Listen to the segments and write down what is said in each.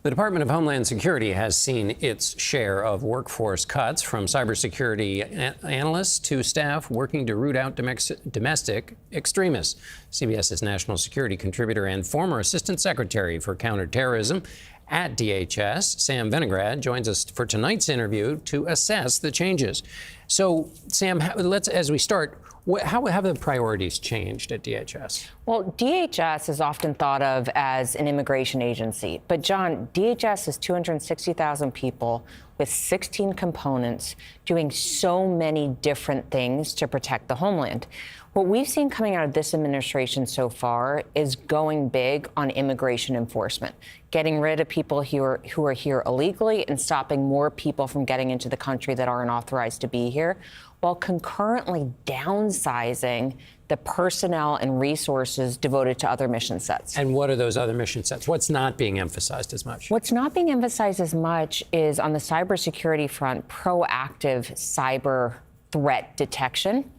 The Department of Homeland Security has seen its share of workforce cuts, from cybersecurity analysts to staff working to root out domestic extremists. CBS's national security contributor and former assistant secretary for counterterrorism at DHS, Sam Vinograd, joins us for tonight's interview to assess the changes. So, Sam, as we start, how have the priorities changed at DHS? Well, DHS is often thought of as an immigration agency. But, John, DHS is 260,000 people with 16 components doing so many different things to protect the homeland. What we've seen coming out of this administration so far is going big on immigration enforcement, getting rid of people who are here illegally and stopping more people from getting into the country that aren't authorized to be here, while concurrently downsizing the personnel and resources devoted to other mission sets. And what are those other mission sets? What's not being emphasized as much? What's not being emphasized as much is, on the cybersecurity front, proactive cyber threat detection.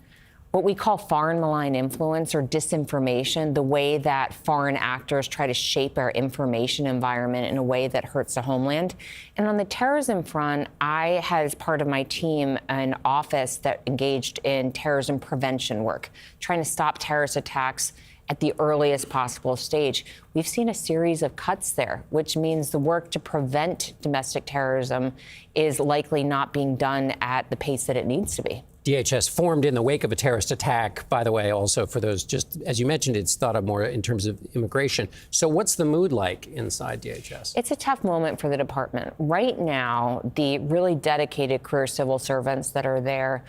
What we call foreign malign influence or disinformation, the way that foreign actors try to shape our information environment in a way that hurts the homeland. And on the terrorism front, I had, as part of my team, an office that engaged in terrorism prevention work, trying to stop terrorist attacks at the earliest possible stage. We've seen a series of cuts there, which means the work to prevent domestic terrorism is likely not being done at the pace that it needs to be. DHS formed in the wake of a terrorist attack, by the way, also for those, just as you mentioned, it's thought of more in terms of immigration. So what's the mood like inside DHS? It's a tough moment for the department. Right now, the really dedicated career civil servants that are there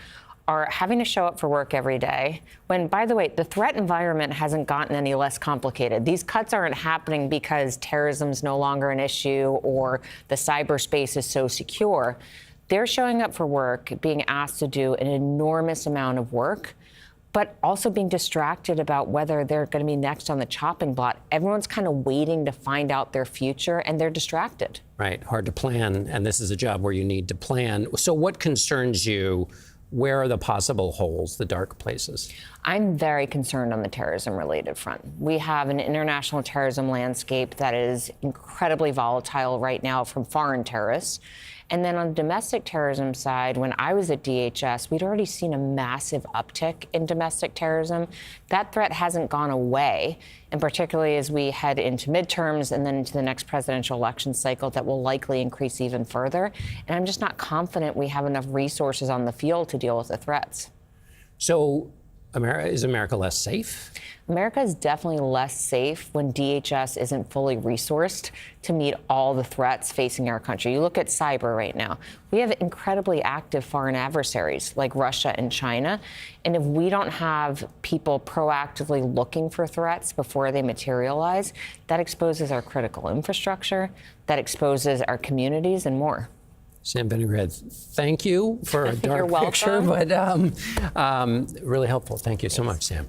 are having to show up for work every day when, by the way, the threat environment hasn't gotten any less complicated. These cuts aren't happening because terrorism is no longer an issue or the cyberspace is so secure. They're showing up for work, being asked to do an enormous amount of work, but also being distracted about whether they're going to be next on the chopping block. Everyone's kind of waiting to find out their future, and they're distracted. Right. Hard to plan, and this is a job where you need to plan. So what concerns you? Where are the possible holes, the dark places? I'm very concerned on the terrorism-related front. We have an international terrorism landscape that is incredibly volatile right now from foreign terrorists. And then on the domestic terrorism side, when I was at DHS, we'd already seen a massive uptick in domestic terrorism. That threat hasn't gone away, and particularly as we head into midterms and then into the next presidential election cycle, that will likely increase even further. And I'm just not confident we have enough resources on the field to deal with the threats. So is America less safe? America is definitely less safe when DHS isn't fully resourced to meet all the threats facing our country. You look at cyber right now. We have incredibly active foreign adversaries like Russia and China. And if we don't have people proactively looking for threats before they materialize, that exposes our critical infrastructure, that exposes our communities, and more. Sam Vinograd, thank you for a dark picture, but really helpful. Thank you so much, Sam.